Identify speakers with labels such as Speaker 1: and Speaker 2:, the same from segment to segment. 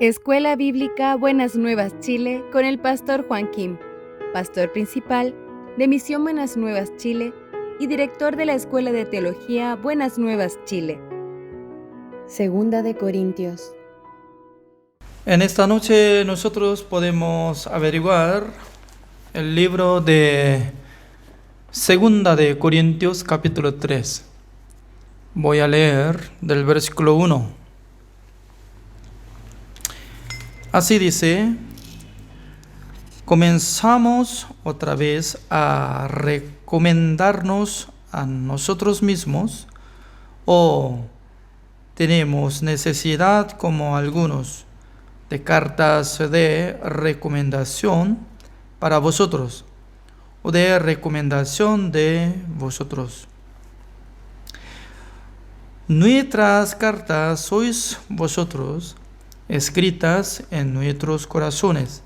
Speaker 1: Escuela Bíblica Buenas Nuevas Chile con el pastor Juan Kim, pastor principal de Misión Buenas Nuevas Chile y director de la Escuela de Teología Buenas Nuevas Chile. Segunda de Corintios.
Speaker 2: En esta noche nosotros podemos averiguar el libro de Segunda de Corintios capítulo 3. Voy a leer del versículo 1. Así dice: comenzamos otra vez a recomendarnos a nosotros mismos, o tenemos necesidad, como algunos, de cartas de recomendación para vosotros, o de recomendación de vosotros. Nuestras cartas sois vosotros, escritas en nuestros corazones,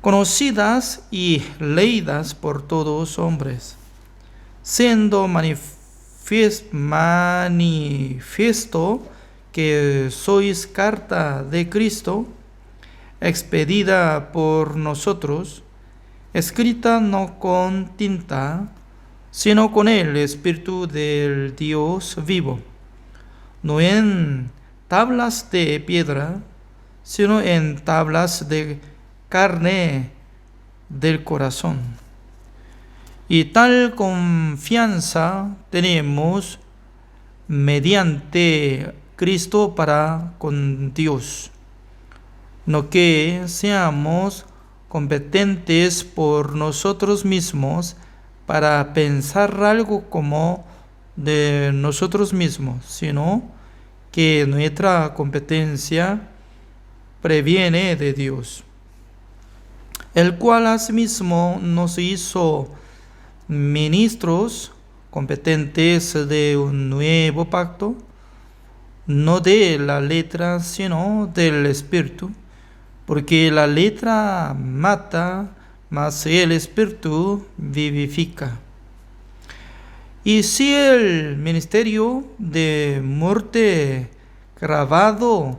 Speaker 2: conocidas y leídas por todos hombres, siendo manifiesto que sois carta de Cristo, expedida por nosotros, escrita no con tinta, sino con el Espíritu del Dios vivo, no en tablas de piedra, sino en tablas de carne del corazón. Y tal confianza tenemos mediante Cristo para con Dios, no que seamos competentes por nosotros mismos para pensar algo como de nosotros mismos, sino que nuestra competencia previene de Dios, el cual asimismo nos hizo ministros competentes de un nuevo pacto, no de la letra, sino del Espíritu, porque la letra mata, mas el Espíritu vivifica. Y si el ministerio de muerte grabado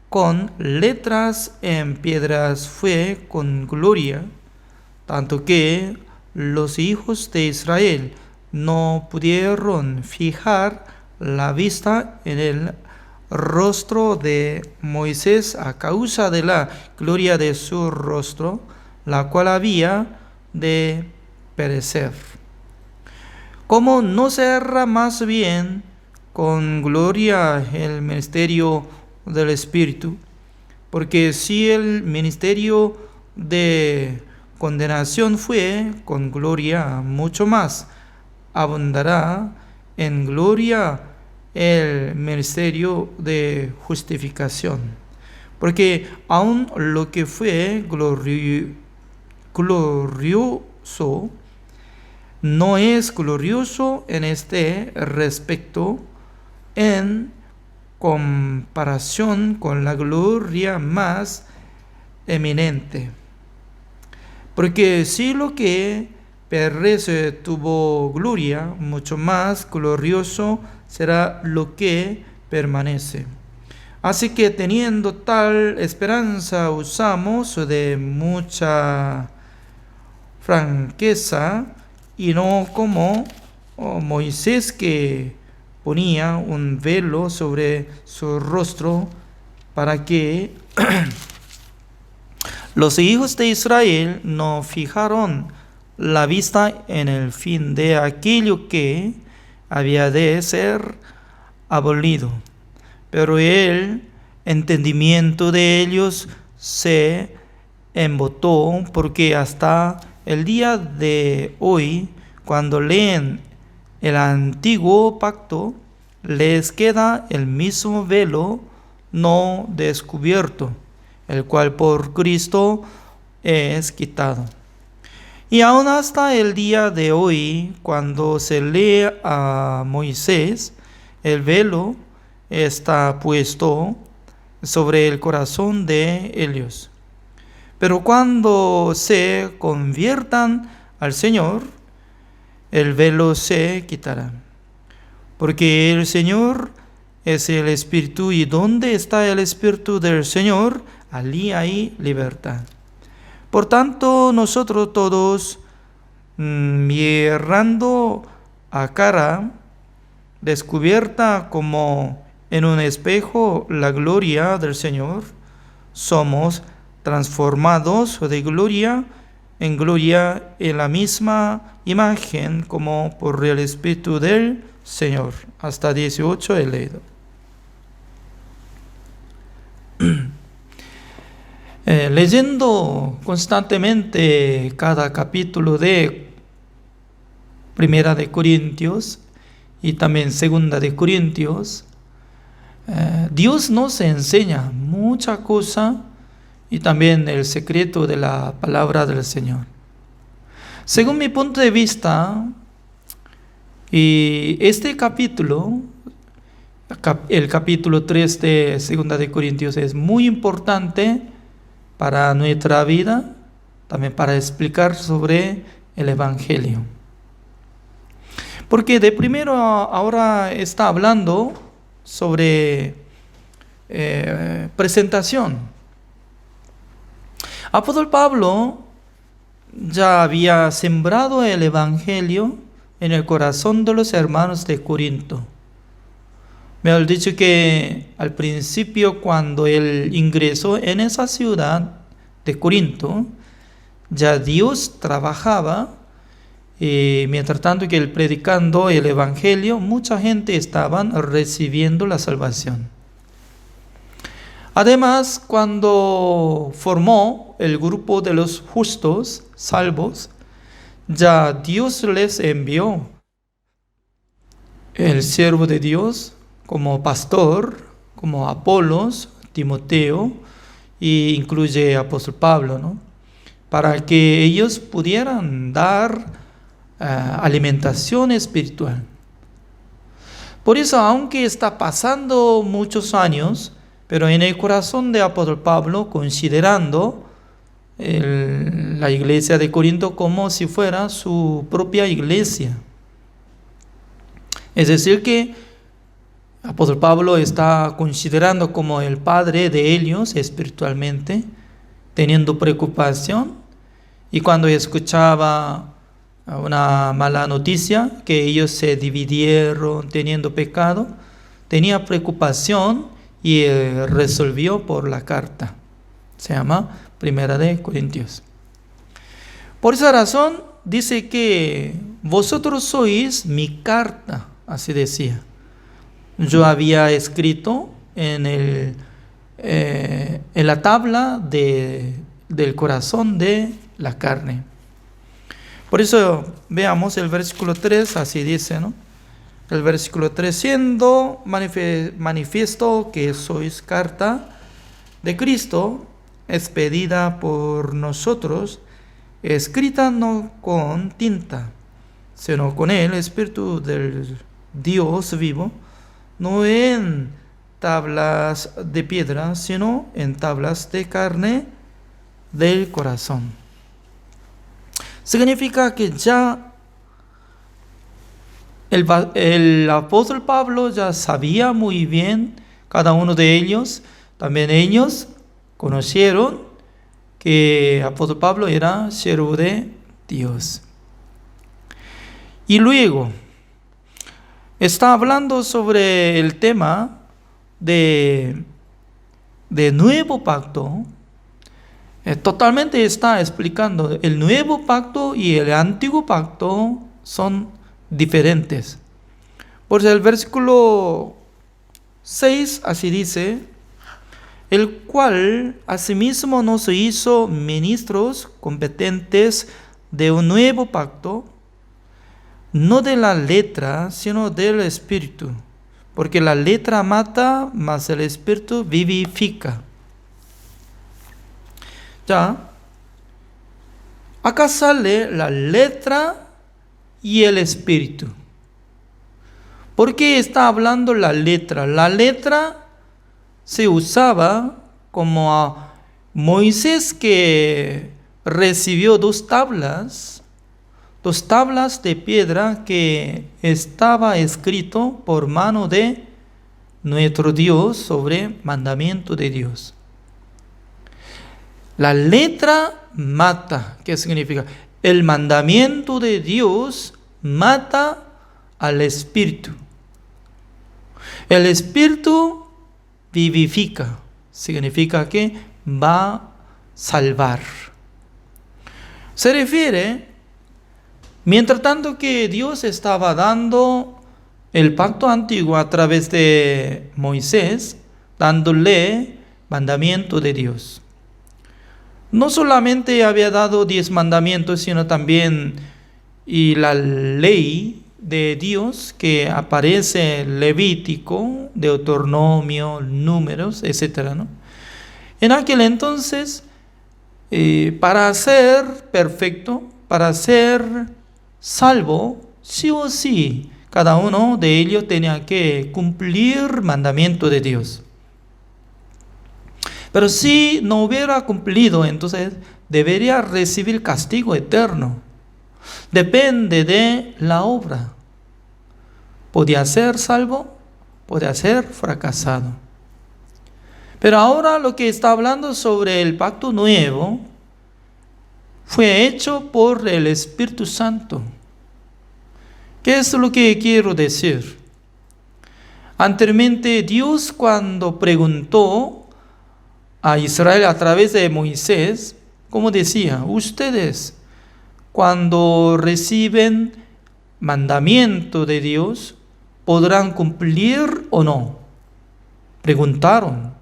Speaker 2: con letras en piedras fue con gloria, tanto que los hijos de Israel no pudieron fijar la vista en el rostro de Moisés a causa de la gloria de su rostro, la cual había de perecer. ¿Cómo no será más bien con gloria el ministerio del Espíritu? Porque si el ministerio de condenación fue con gloria, mucho más abundará en gloria el ministerio de justificación. Porque aun lo que fue glorioso no es glorioso en este respecto en comparación con la gloria más eminente. Porque si lo que perece tuvo gloria, mucho más glorioso será lo que permanece. Así que teniendo tal esperanza, usamos de mucha franqueza, y no como Moisés, que ponía un velo sobre su rostro para que los hijos de Israel no fijaron la vista en el fin de aquello que había de ser abolido. Pero el entendimiento de ellos se embotó, porque hasta el día de hoy, cuando leen el antiguo pacto, les queda el mismo velo no descubierto, el cual por Cristo es quitado. Y aún hasta el día de hoy, cuando se lee a Moisés, el velo está puesto sobre el corazón de ellos. Pero cuando se conviertan al Señor, el velo se quitará. Porque el Señor es el Espíritu, y donde está el Espíritu del Señor, allí hay libertad. Por tanto, nosotros todos, mirando a cara descubierta como en un espejo la gloria del Señor, somos transformados de gloria en gloria en la misma imagen como por el Espíritu del Señor. Hasta 18 he leído. Leyendo constantemente cada capítulo de Primera de Corintios y también Segunda de Corintios, Dios nos enseña mucha cosa y también el secreto de la palabra del Señor. Según mi punto de vista, y este capítulo, el capítulo 3 de Segunda de Corintios, es muy importante para nuestra vida, también para explicar sobre el Evangelio. Porque de primero ahora está hablando sobre presentación. Apóstol Pablo ya había sembrado el Evangelio en el corazón de los hermanos de Corinto. Me han dicho que al principio, cuando él ingresó en esa ciudad de Corinto, ya Dios trabajaba, y mientras tanto que él predicando el Evangelio, mucha gente estaba recibiendo la salvación. Además, cuando formó el grupo de los justos, salvos, ya Dios les envió el siervo de Dios como pastor, como Apolos, Timoteo, e incluye apóstol Pablo, ¿no? Para que ellos pudieran dar alimentación espiritual. Por eso, aunque está pasando muchos años, pero en el corazón de apóstol Pablo, considerando la iglesia de Corinto como si fuera su propia iglesia. Es decir, que apóstol Pablo está considerando como el padre de ellos espiritualmente, teniendo preocupación, y cuando escuchaba una mala noticia, que ellos se dividieron teniendo pecado, tenía preocupación y resolvió por la carta. Se llama Primera de Corintios. Por esa razón dice que vosotros sois mi carta, así decía. Yo había escrito en la tabla del corazón de la carne. Por eso veamos el versículo 3, así dice, ¿no? El versículo 3, siendo manifiesto que sois carta de Cristo, expedida por nosotros, escrita no con tinta, sino con el Espíritu del Dios vivo, no en tablas de piedra, sino en tablas de carne del corazón. Significa que ya el apóstol Pablo ya sabía muy bien, cada uno de ellos, también ellos conocieron que apóstol Pablo era siervo de Dios. Y luego está hablando sobre el tema de nuevo pacto. Totalmente está explicando el nuevo pacto y el antiguo pacto son diferentes. Por eso el versículo 6 así dice, el cual asimismo nos hizo ministros competentes de un nuevo pacto, no de la letra, sino del Espíritu, porque la letra mata, mas el Espíritu vivifica. Ya, acá sale la letra y el Espíritu. ¿Por qué está hablando la letra? La letra se usaba como a Moisés, que recibió dos tablas de piedra que estaba escrito por mano de nuestro Dios sobre mandamiento de Dios. La letra mata. ¿Qué significa? El mandamiento de Dios mata al espíritu. El espíritu vivifica. Significa que va a salvar. Se refiere, mientras tanto que Dios estaba dando el pacto antiguo a través de Moisés, dándole mandamiento de Dios. No solamente había dado 10 mandamientos, sino también y la ley de Dios que aparece en Levítico, Deuteronomio, Números, etc., ¿no? En aquel entonces, para ser perfecto, para ser salvo, sí o sí, cada uno de ellos tenía que cumplir mandamiento de Dios. Pero si no hubiera cumplido, entonces debería recibir castigo eterno. Depende de la obra. Podía ser salvo, podía ser fracasado. Pero ahora lo que está hablando sobre el pacto nuevo fue hecho por el Espíritu Santo. ¿Qué es lo que quiero decir? Anteriormente Dios, cuando preguntó a Israel a través de Moisés, como decía, ustedes cuando reciben mandamiento de Dios, ¿podrán cumplir o no? Preguntaron.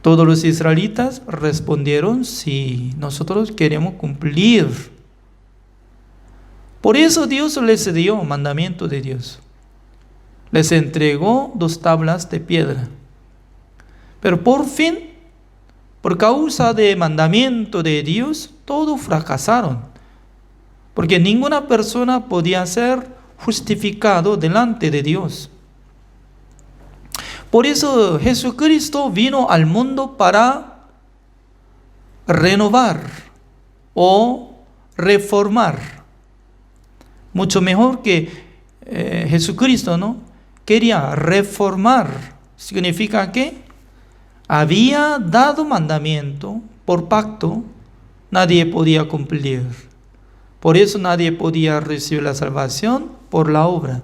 Speaker 2: Todos los israelitas respondieron, sí, nosotros queremos cumplir. Por eso Dios les dio mandamiento de Dios. Les entregó 2 tablas de piedra. Pero por fin, por causa del mandamiento de Dios, todos fracasaron. Porque ninguna persona podía ser justificado delante de Dios. Por eso Jesucristo vino al mundo para renovar o reformar. Mucho mejor que Jesucristo, ¿no? Quería reformar. Significa que había dado mandamiento por pacto, nadie podía cumplir. Por eso nadie podía recibir la salvación por la obra.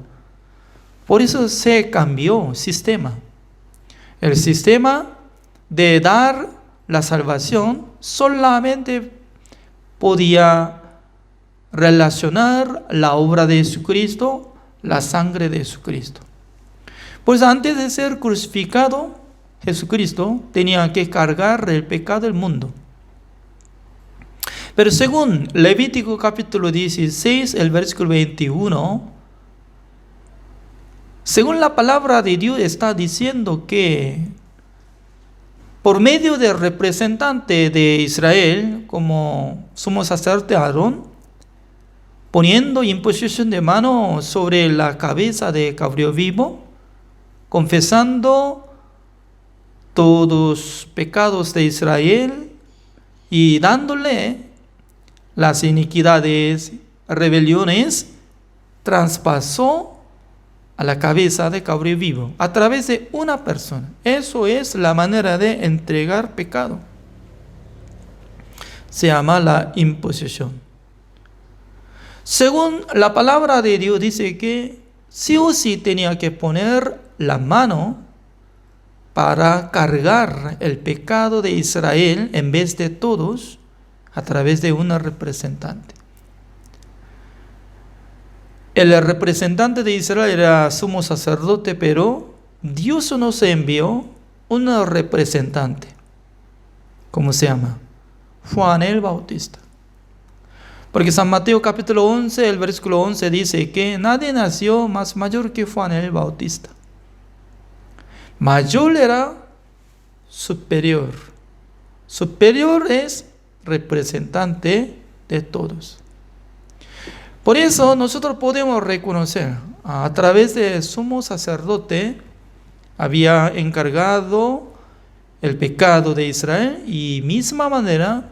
Speaker 2: Por eso se cambió el sistema. El sistema de dar la salvación solamente podía relacionar la obra de Jesucristo, la sangre de Jesucristo. Pues antes de ser crucificado, Jesucristo tenía que cargar el pecado del mundo. Pero según Levítico capítulo 16, el versículo 21, según la palabra de Dios está diciendo que por medio del representante de Israel, como sumo sacerdote Aarón, poniendo imposición de mano sobre la cabeza de cabrío vivo, confesando todos los pecados de Israel y dándole las iniquidades, rebeliones, traspasó a la cabeza de cabrío vivo a través de una persona. Eso es la manera de entregar pecado. Se llama la imposición. Según la palabra de Dios dice que sí o sí tenía que poner la mano para cargar el pecado de Israel en vez de todos a través de un representante. El representante de Israel era sumo sacerdote, pero Dios nos envió un representante. ¿Cómo se llama? Juan el Bautista. Porque San Mateo capítulo 11, el versículo 11 dice que nadie nació más mayor que Juan el Bautista. Mayor era superior. Superior es representante de todos. Por eso nosotros podemos reconocer, a través de sumo sacerdote, había encargado el pecado de Israel y misma manera,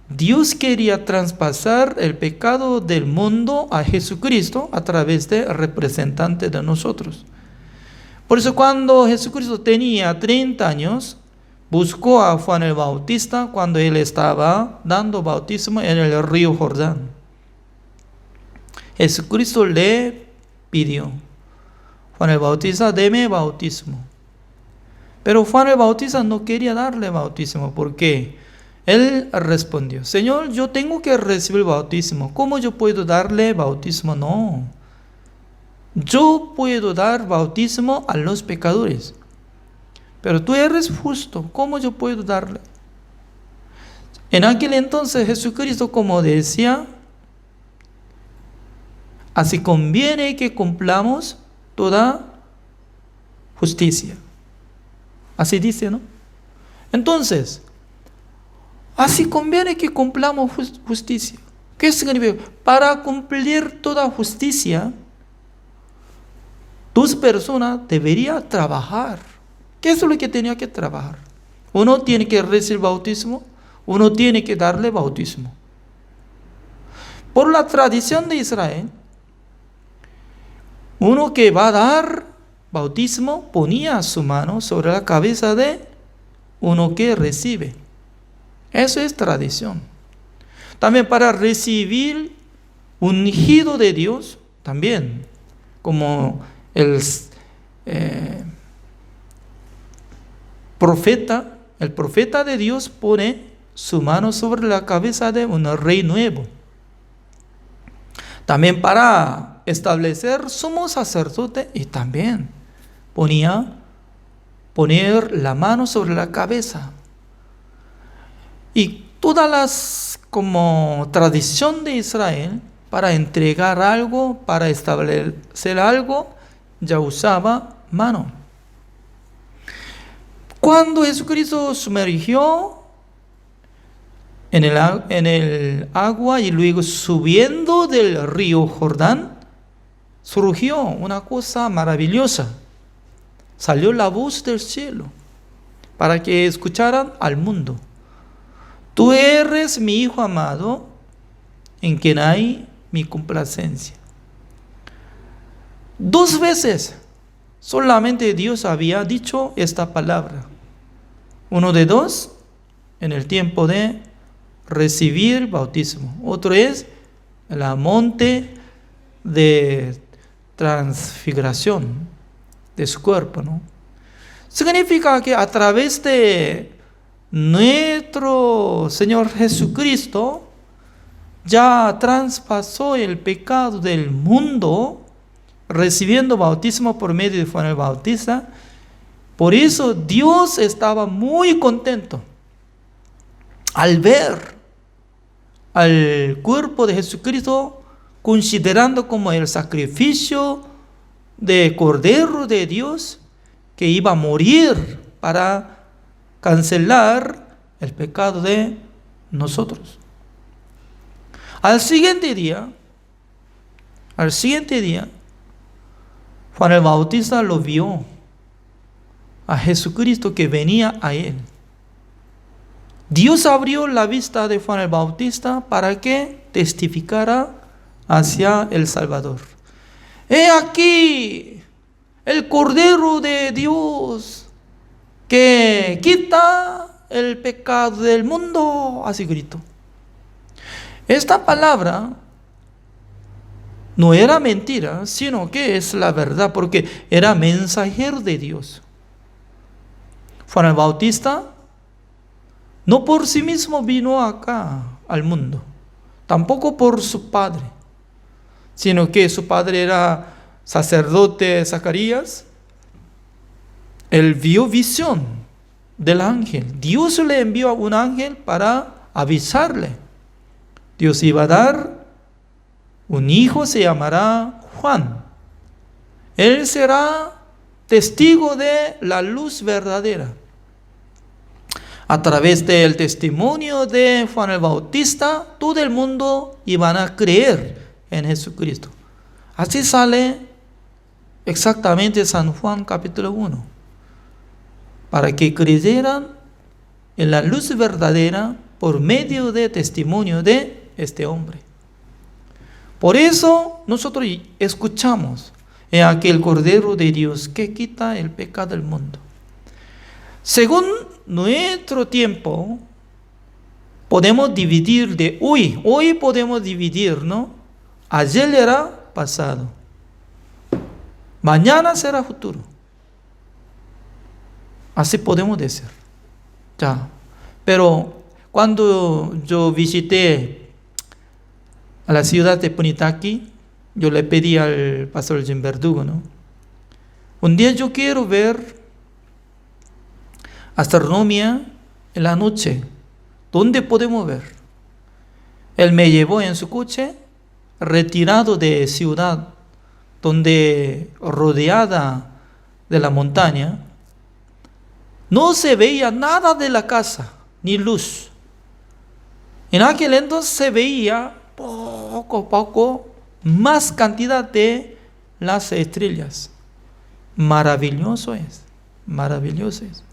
Speaker 2: Dios quería traspasar el pecado del mundo a Jesucristo a través de representante de nosotros. Por eso cuando Jesucristo tenía 30 años, buscó a Juan el Bautista cuando él estaba dando bautismo en el río Jordán. Jesucristo le pidió: Juan el Bautista, deme bautismo. Pero Juan el Bautista no quería darle bautismo. ¿Por qué? Él respondió: Señor, yo tengo que recibir bautismo. ¿Cómo yo puedo darle bautismo? No. Yo puedo dar bautismo a los pecadores. Pero tú eres justo. ¿Cómo yo puedo darle? En aquel entonces Jesucristo, como decía, así conviene que cumplamos toda justicia. Así dice, ¿no? Entonces, así conviene que cumplamos justicia. ¿Qué significa? Para cumplir toda justicia, dos personas deberían trabajar. ¿Qué es lo que tenía que trabajar? Uno tiene que recibir bautismo, uno tiene que darle bautismo. Por la tradición de Israel, uno que va a dar bautismo ponía su mano sobre la cabeza de uno que recibe. Eso es tradición. También para recibir un ungido de Dios, también, como el profeta de Dios pone su mano sobre la cabeza de un rey nuevo. También para establecer sumo sacerdote, y también poner la mano sobre la cabeza. Y todas las como tradición de Israel, para entregar algo, para establecer algo, ya usaba mano. Cuando Jesucristo sumergió en el agua y luego subiendo del río Jordán, surgió una cosa maravillosa. Salió la voz del cielo para que escucharan al mundo: tú eres mi Hijo amado, en quien hay mi complacencia. 2 veces solamente Dios había dicho esta palabra. Uno de 2 en el tiempo de recibir bautismo. Otro es el monte de transfiguración de su cuerpo, ¿no? Significa que a través de nuestro Señor Jesucristo ya traspasó el pecado del mundo, recibiendo bautismo por medio de Juan el Bautista. Por eso Dios estaba muy contento al ver al cuerpo de Jesucristo, considerando como el sacrificio de Cordero de Dios que iba a morir para cancelar el pecado de nosotros. Al siguiente día, Juan el Bautista lo vio a Jesucristo que venía a él. Dios abrió la vista de Juan el Bautista para que testificara hacia el Salvador. He aquí el Cordero de Dios que quita el pecado del mundo. Así gritó. Esta palabra no era mentira, sino que es la verdad, porque era mensajero de Dios. Juan el Bautista no por sí mismo vino acá al mundo, tampoco por su padre, sino que su padre era sacerdote Zacarías. Él vio visión del ángel. Dios le envió a un ángel para avisarle. Dios iba a dar un hijo, se llamará Juan. Él será testigo de la luz verdadera. A través del testimonio de Juan el Bautista, todo el mundo iban a creer en Jesucristo. Así sale exactamente San Juan capítulo 1. Para que creyeran en la luz verdadera por medio de testimonio de este hombre. Por eso nosotros escuchamos He aquí el Cordero de Dios que quita el pecado del mundo. Según nuestro tiempo, podemos dividir de hoy. Hoy podemos dividir, ¿no? Ayer era pasado. Mañana será futuro. Así podemos decir. Ya. Pero cuando yo visité a la ciudad de Punitaqui, yo le pedí al pastor Jim Verdugo, ¿no? Un día yo quiero ver astronomía en la noche. ¿Dónde podemos ver? Él me llevó en su coche, retirado de ciudad, donde rodeada de la montaña, no se veía nada de la casa, ni luz. En aquel entonces se veía poco a poco más cantidad de las estrellas. Maravilloso es, maravilloso es.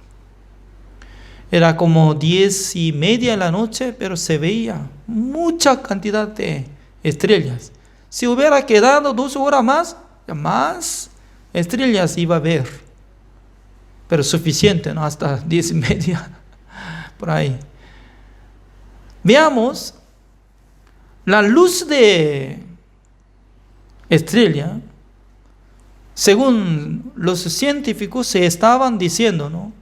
Speaker 2: Era como 10:30 de la noche, pero se veía mucha cantidad de estrellas. Si hubiera quedado 2 horas más estrellas iba a ver. Pero suficiente, ¿no? Hasta 10:30, por ahí. Veamos, la luz de estrella, según los científicos se estaban diciendo, ¿no?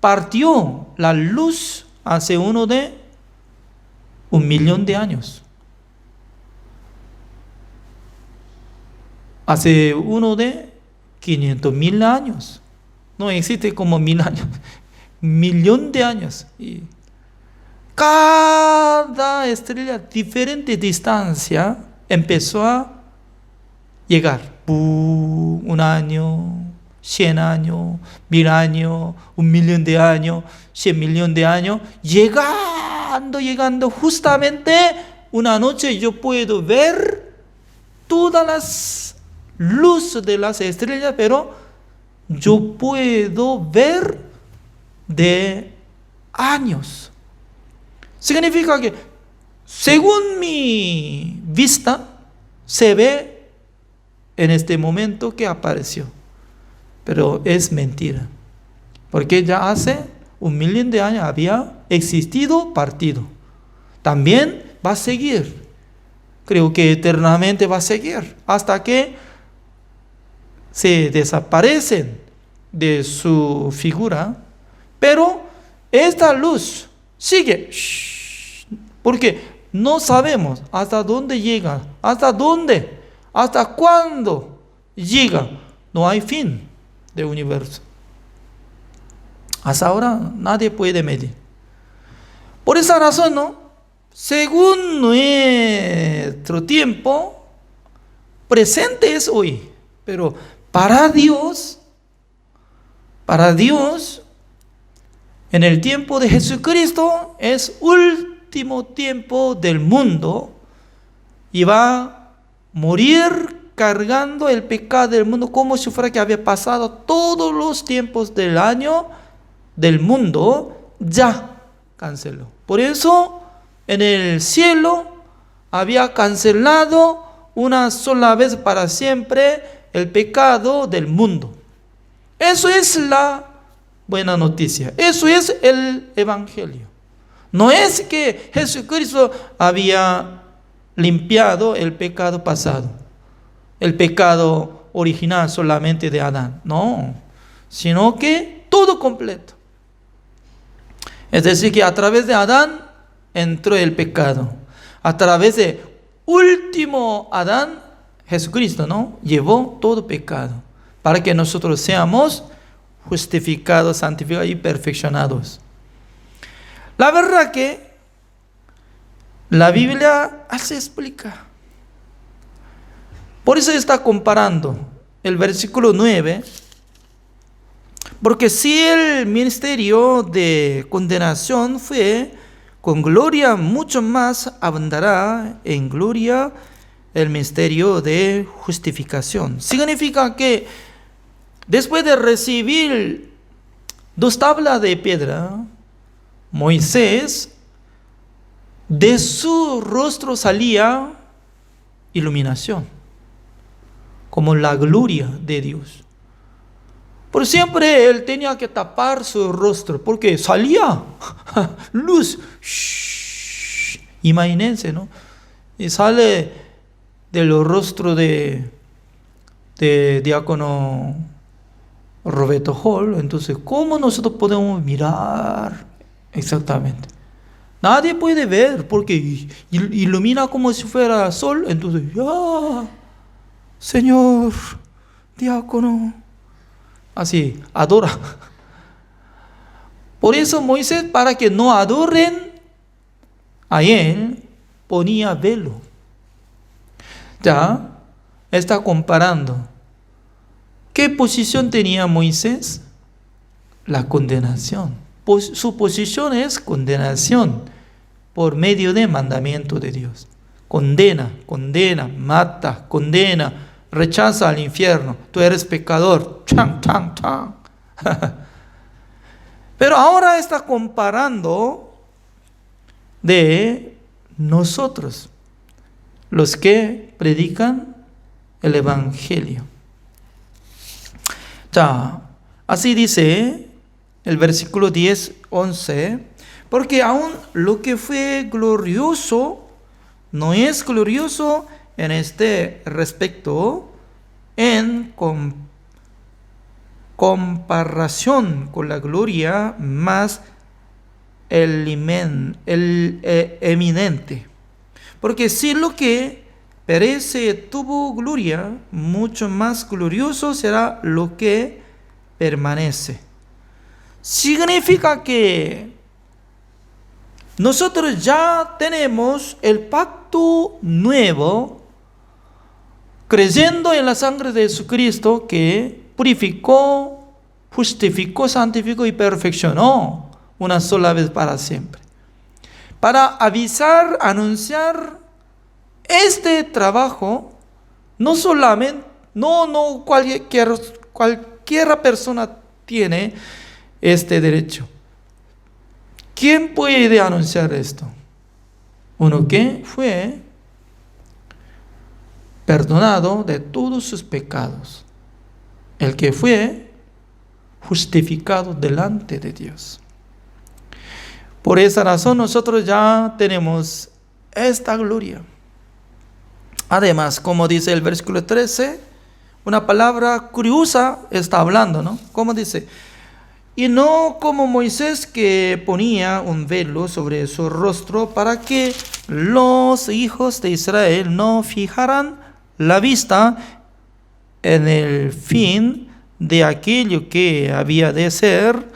Speaker 2: Partió la luz hace uno de 1.000.000 de años. Hace uno de 500.000 años. No existe como 1.000 años. 1.000.000 de años. Y cada estrella, diferente distancia, empezó a llegar. 1 año, 100 años, 1.000 años, 1.000.000 de años, 100.000.000 de años, llegando justamente una noche yo puedo ver todas las luces de las estrellas, pero yo puedo ver de años. Significa que según mi vista se ve en este momento que apareció. Pero es mentira, porque ya hace 1.000.000 de años había existido partido. También va a seguir, creo que eternamente va a seguir, hasta que se desaparecen de su figura. Pero esta luz sigue, porque no sabemos hasta dónde llega, hasta cuándo llega. No hay fin del universo. Hasta ahora nadie puede medir. Por esa razón, ¿no? Según nuestro tiempo, presente es hoy. Pero para Dios, en el tiempo de Jesucristo, es último tiempo del mundo. Y va a morir cargando el pecado del mundo, como si fuera que había pasado todos los tiempos del año del mundo, ya canceló. Por eso en el cielo había cancelado una sola vez para siempre el pecado del mundo. Eso es la buena noticia, eso es el evangelio. No es que Jesucristo había limpiado el pecado pasado, el pecado original solamente de Adán, no, sino que todo completo. Es decir, que a través de Adán entró el pecado. A través de último Adán, Jesucristo, ¿no? Llevó todo pecado para que nosotros seamos justificados, santificados y perfeccionados. La verdad que la Biblia así explica. Por eso está comparando el versículo 9. Porque si el ministerio de condenación fue con gloria, mucho más abundará en gloria el ministerio de justificación. Significa que después de recibir 2 tablas de piedra, Moisés, de su rostro salía iluminación. como la gloria de Dios. Por siempre él tenía que tapar su rostro porque salía luz. Imagínense, ¿no? Y sale del rostro de diácono Roberto Hall. Entonces, ¿cómo nosotros podemos mirar exactamente? Nadie puede ver porque ilumina como si fuera sol. Entonces, Señor, diácono, así, adora. Por eso Moisés, para que no adoren a él, ponía velo. Ya está comparando. ¿Qué posición tenía Moisés? La condenación. Su posición es condenación por medio del mandamiento de Dios. Condena, mata, condena, rechaza al infierno. Tú eres pecador. Chan, chan, chan. Pero ahora está comparando de nosotros, los que predican el Evangelio. Ya, así dice el versículo 10, 11, porque aún lo que fue glorioso no es glorioso en este respecto en comparación con la gloria más eminente. Porque si lo que perece tuvo gloria, mucho más glorioso será lo que permanece. Significa que nosotros ya tenemos el pacto nuevo, creyendo en la sangre de Jesucristo que purificó, justificó, santificó y perfeccionó una sola vez para siempre. Para avisar, anunciar este trabajo, no solamente, cualquier persona tiene este derecho. ¿Quién puede anunciar esto? Uno que fue perdonado de todos sus pecados. El que fue justificado delante de Dios. Por esa razón nosotros ya tenemos esta gloria. Además, como dice el versículo 13, una palabra curiosa está hablando, ¿no? Como dice, y no como Moisés que ponía un velo sobre su rostro para que los hijos de Israel no fijaran la vista en el fin de aquello que había de ser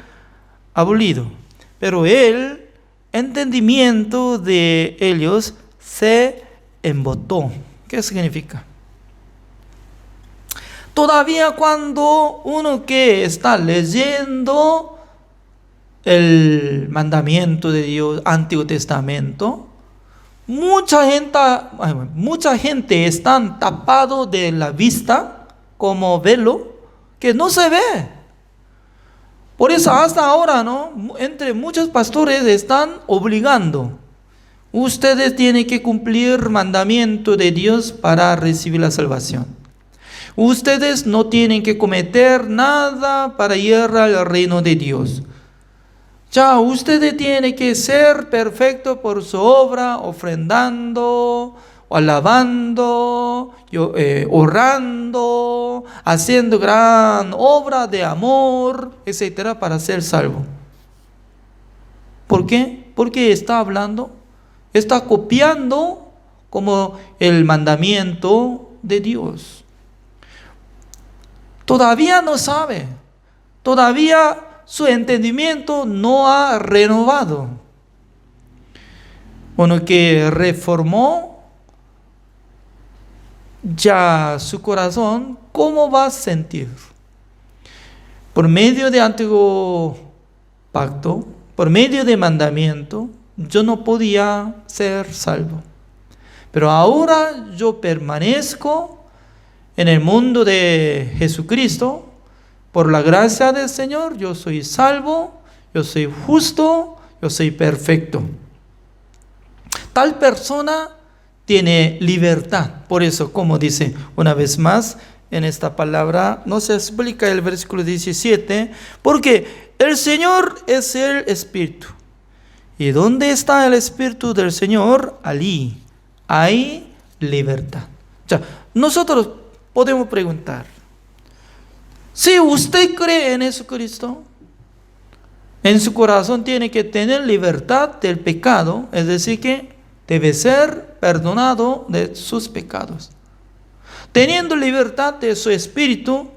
Speaker 2: abolido. Pero el entendimiento de ellos se embotó. ¿Qué significa? Todavía cuando uno que está leyendo el mandamiento de Dios, Antiguo Testamento, mucha gente está tapado de la vista como velo que no se ve. Por eso hasta ahora, ¿no? Entre muchos pastores están obligando. Ustedes tienen que cumplir el mandamiento de Dios para recibir la salvación. Ustedes no tienen que cometer nada para ir al reino de Dios. Ya, ustedes tienen que ser perfectos por su obra, ofrendando, alabando, orando, haciendo gran obra de amor, etcétera, para ser salvo. ¿Por qué? Porque está hablando, está copiando como el mandamiento de Dios. Todavía no sabe, todavía su entendimiento no ha renovado. Uno que reformó ya su corazón, ¿cómo va a sentir? Por medio de antiguo pacto, por medio de mandamiento, yo no podía ser salvo. Pero ahora yo permanezco en el mundo de Jesucristo. Por la gracia del Señor, yo soy salvo, yo soy justo, yo soy perfecto. Tal persona tiene libertad. Por eso, como dice una vez más en esta palabra nos explica el versículo 17, porque el Señor es el Espíritu. ¿Y dónde está el Espíritu del Señor? Allí hay libertad. O sea, nosotros podemos preguntar, si usted cree en Jesucristo, en su corazón tiene que tener libertad del pecado, es decir, que debe ser perdonado de sus pecados. Teniendo libertad de su espíritu,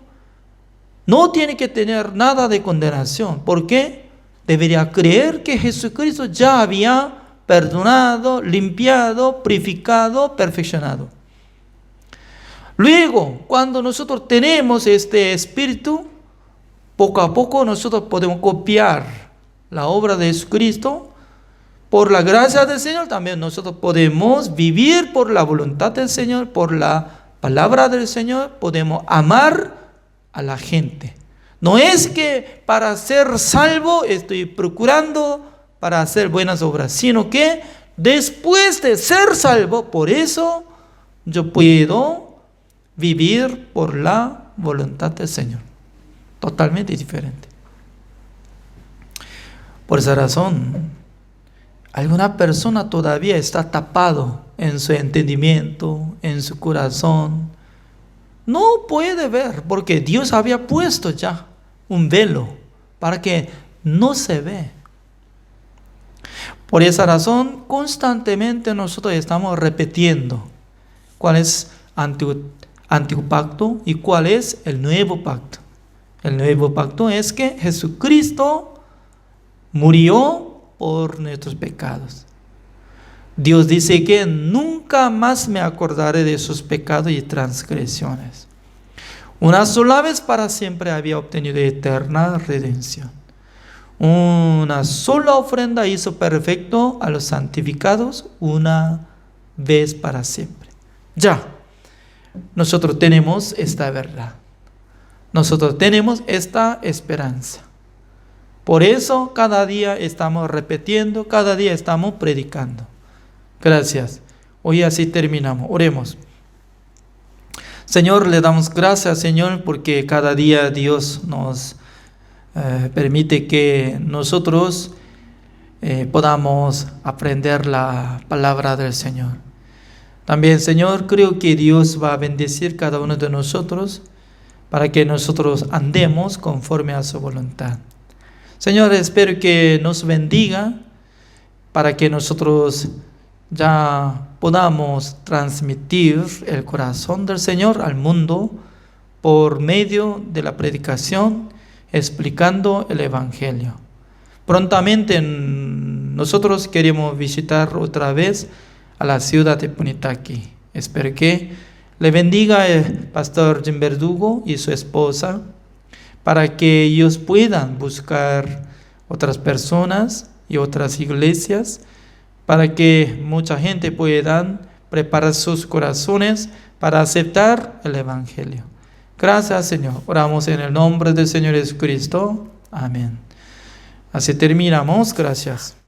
Speaker 2: no tiene que tener nada de condenación. ¿Por qué? Debería creer que Jesucristo ya había perdonado, limpiado, purificado, perfeccionado. Luego, cuando nosotros tenemos este espíritu, poco a poco nosotros podemos copiar la obra de Jesucristo. Por la gracia del Señor también nosotros podemos vivir por la voluntad del Señor, por la palabra del Señor, podemos amar a la gente. No es que para ser salvo estoy procurando para hacer buenas obras, sino que después de ser salvo, por eso yo puedo vivir por la voluntad del Señor. Totalmente diferente. Por esa razón, alguna persona todavía está tapado en su entendimiento, en su corazón. No puede ver, porque Dios había puesto ya un velo para que no se ve. Por esa razón, constantemente nosotros estamos repitiendo cuál es antiguo pacto y cuál es el nuevo pacto. El nuevo pacto es que Jesucristo murió por nuestros pecados. Dios dice que nunca más me acordaré de sus pecados y transgresiones. Una sola vez para siempre había obtenido eterna redención. Una sola ofrenda hizo perfecto a los santificados una vez para siempre. Ya, nosotros tenemos esta verdad. Nosotros tenemos esta esperanza. Por eso cada día estamos repitiendo, cada día estamos predicando. Gracias. Hoy así terminamos. Oremos. Señor, le damos gracias, Señor, porque cada día Dios nos permite que nosotros podamos aprender la palabra del Señor. También, Señor, creo que Dios va a bendecir cada uno de nosotros para que nosotros andemos conforme a su voluntad. Señor, espero que nos bendiga para que nosotros ya podamos transmitir el corazón del Señor al mundo por medio de la predicación, explicando el Evangelio. Prontamente nosotros queremos visitar otra vez a la ciudad de Punitaqui. Espero que le bendiga el pastor Jim Verdugo y su esposa, para que ellos puedan buscar otras personas y otras iglesias, para que mucha gente pueda preparar sus corazones para aceptar el Evangelio. Gracias, Señor. Oramos en el nombre del Señor Jesucristo. Amén. Así terminamos. Gracias.